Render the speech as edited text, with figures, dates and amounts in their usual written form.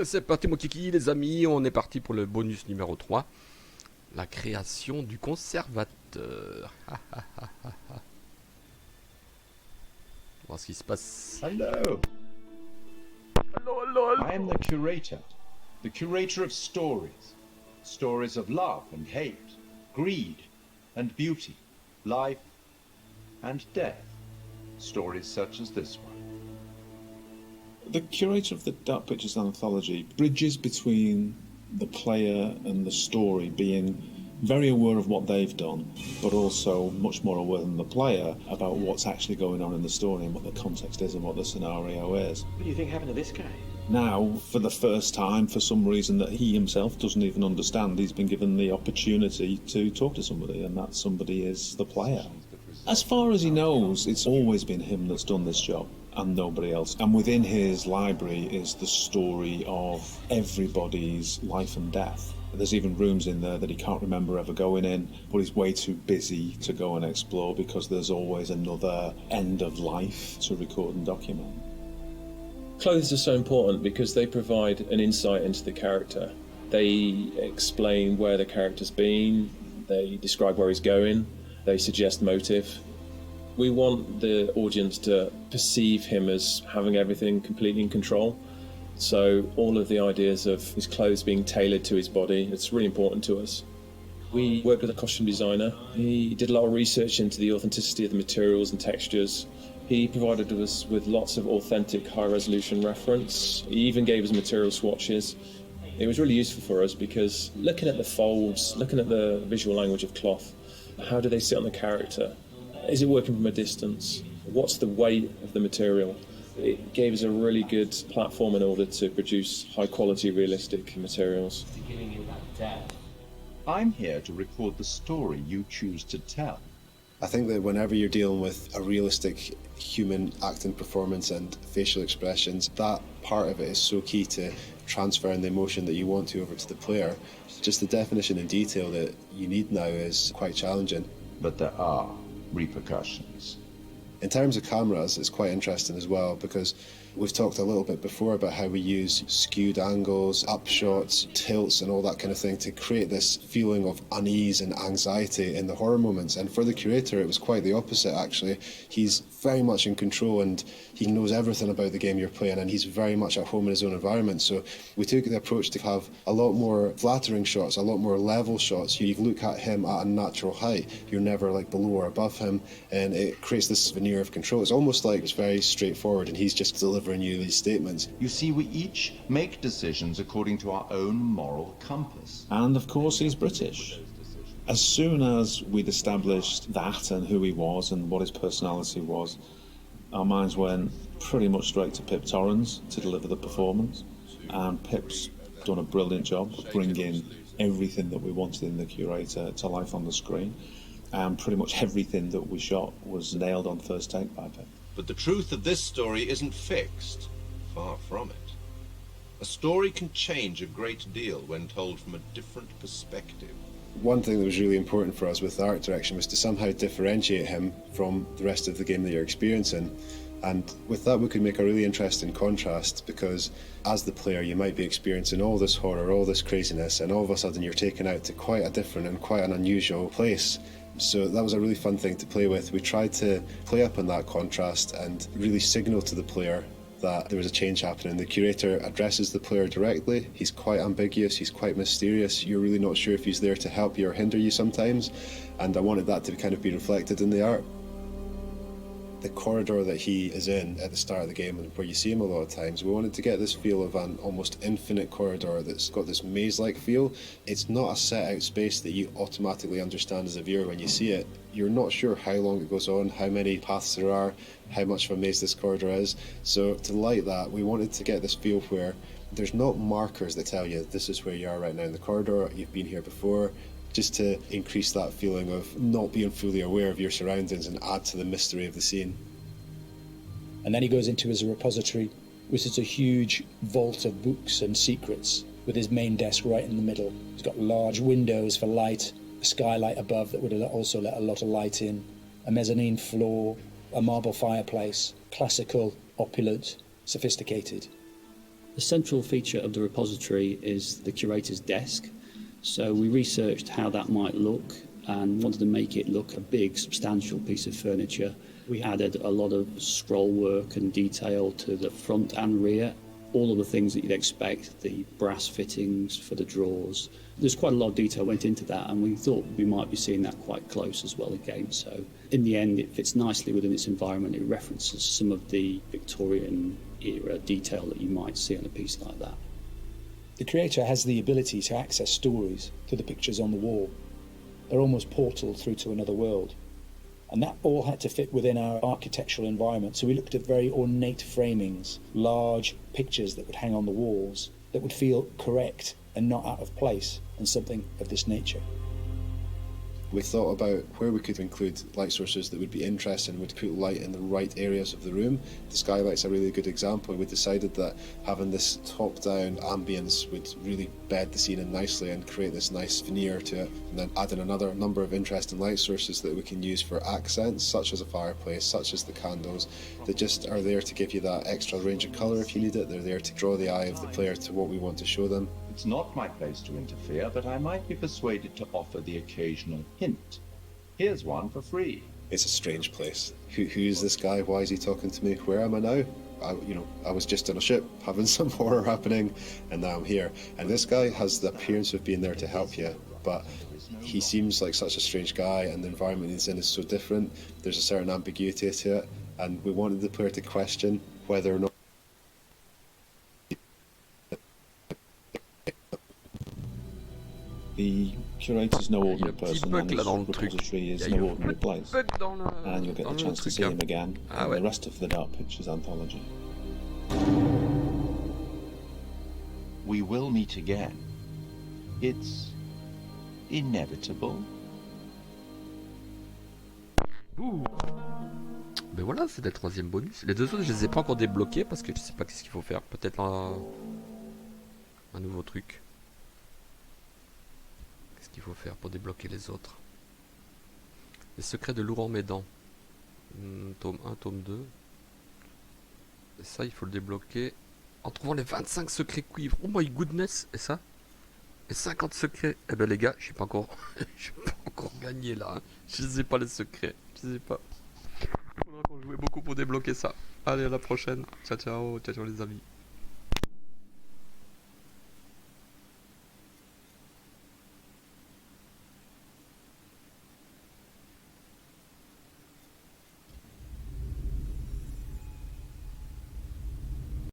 C'est parti mon kiki les amis, on est parti pour le bonus numéro 3. La création du conservateur. Voir ce qui se passe. Hello. Hello. I am the curator of stories. Stories of love and hate, greed and beauty, life and death. Stories such as this one. The curator of the Dark Pictures anthology bridges between the player and the story, being very aware of what they've done, but also much more aware than the player about what's actually going on in the story and what the context is and what the scenario is. What do you think happened to this guy? Now, for the first time, for some reason that he himself doesn't even understand, he's been given the opportunity to talk to somebody, and that somebody is the player. As far as he knows, it's always been him that's done this job, and nobody else. And within his library is the story of everybody's life and death. There's even rooms in there that he can't remember ever going in, but he's way too busy to go and explore because there's always another end of life to record and document. Clothes are so important because they provide an insight into the character. They explain where the character's been, they describe where he's going, they suggest motive. We want the audience to perceive him as having everything completely in control. So all of the ideas of his clothes being tailored to his body, it's really important to us. We worked with a costume designer. He did a lot of research into the authenticity of the materials and textures. He provided us with lots of authentic high-resolution reference. He even gave us material swatches. It was really useful for us because looking at the folds, looking at the visual language of cloth, how do they sit on the character? Is it working from a distance? What's the weight of the material? It gave us a really good platform in order to produce high-quality, realistic materials. Giving you that depth. I'm here to record the story you choose to tell. I think that whenever you're dealing with a realistic human acting performance and facial expressions, that part of it is so key to transferring the emotion that you want to over to the player. Just the definition and detail that you need now is quite challenging. But there are repercussions. In terms of cameras, it's quite interesting as well because we've talked a little bit before about how we use skewed angles, upshots, tilts and all that kind of thing to create this feeling of unease and anxiety in the horror moments. And for the curator, it was quite the opposite actually. He's very much in control and he knows everything about the game you're playing and he's very much at home in his own environment. So we took the approach to have a lot more flattering shots, a lot more level shots. You look at him at a natural height. You're never like below or above him and it creates this veneer of control. It's almost like it's very straightforward and he's just delivering you these statements. You see, we each make decisions according to our own moral compass. And of course he's British. As soon as we'd established that and who he was and what his personality was, our minds went pretty much straight to Pip Torrens to deliver the performance. And Pip's done a brilliant job of bringing everything that we wanted in the curator to life on the screen. And pretty much everything that we shot was nailed on first take by Pip. But the truth of this story isn't fixed. Far from it. A story can change a great deal when told from a different perspective. One thing that was really important for us with the art direction was to somehow differentiate him from the rest of the game that you're experiencing. And with that we could make a really interesting contrast because as the player you might be experiencing all this horror, all this craziness, and all of a sudden you're taken out to quite a different and quite an unusual place. So that was a really fun thing to play with. We tried to play up on that contrast and really signal to the player that there was a change happening. The curator addresses the player directly. He's quite ambiguous, he's quite mysterious. You're really not sure if he's there to help you or hinder you sometimes. And I wanted that to kind of be reflected in the art. The corridor that he is in at the start of the game and where you see him a lot of times, we wanted to get this feel of an almost infinite corridor that's got this maze-like feel. It's not a set-out space that you automatically understand as a viewer when you see it. You're not sure how long it goes on, how many paths there are, how much of a maze this corridor is. So to light that, we wanted to get this feel where there's not markers that tell you this is where you are right now in the corridor, you've been here before, just to increase that feeling of not being fully aware of your surroundings and add to the mystery of the scene. And then he goes into his repository, which is a huge vault of books and secrets, with his main desk right in the middle. He's got large windows for light, a skylight above that would also let a lot of light in, a mezzanine floor, a marble fireplace, classical, opulent, sophisticated. The central feature of the repository is the curator's desk. So we researched how that might look and wanted to make it look a big, substantial piece of furniture. We added a lot of scroll work and detail to the front and rear, all of the things that you'd expect, the brass fittings for the drawers. There's quite a lot of detail went into that, and we thought we might be seeing that quite close as well again. So in the end, it fits nicely within its environment. It references some of the Victorian era detail that you might see on a piece like that. The creator has the ability to access stories through the pictures on the wall. They're almost portals through to another world. And that all had to fit within our architectural environment. So we looked at very ornate framings, large pictures that would hang on the walls, that would feel correct and not out of place, and something of this nature. We thought about where we could include light sources that would be interesting and would put light in the right areas of the room. The skylight's a really good example. We decided that having this top-down ambience would really bed the scene in nicely and create this nice veneer to it, and then add in another number of interesting light sources that we can use for accents, such as a fireplace, such as the candles, that just are there to give you that extra range of colour if you need it. They're there to draw the eye of the player to what we want to show them. It's not my place to interfere, but I might be persuaded to offer the occasional hint. Here's one for free. It's a strange place. Who's this guy? Why is he talking to me? Where am I now? I was just on a ship having some horror happening, and now I'm here. And this guy has the appearance of being there to help you, but he seems like such a strange guy, and the environment he's in is so different. There's a certain ambiguity to it, and we wanted the player to question whether or not The curator's no Il y a un ordinary petit person, bug and là his dans le truc. repository Il is y a eu no un ordinary place. bug dans le, And you'll get dans the le chance to truc, see hein. him again Ah in ouais. the rest of the Dark Pictures anthology. We will meet again. It's inevitable. Ouh. Ben voilà, c'est le troisième bonus. Les deux autres, je les ai pas encore débloqués parce que je sais pas qu'est-ce qu'il faut faire. Peut-être un nouveau truc. Qu'est-ce qu'il faut faire pour débloquer les autres? Les secrets de Laurent Médan. Tome 1, tome 2. Et ça, il faut le débloquer en trouvant les 25 secrets cuivre. Oh my goodness. Et ça? Et 50 secrets. Eh ben les gars, je suis pas encore gagné là. Hein. Je sais pas les secrets. Je sais pas. Il faudra qu'on joue beaucoup pour débloquer ça. Allez, à la prochaine. Ciao, ciao. Ciao, ciao les amis.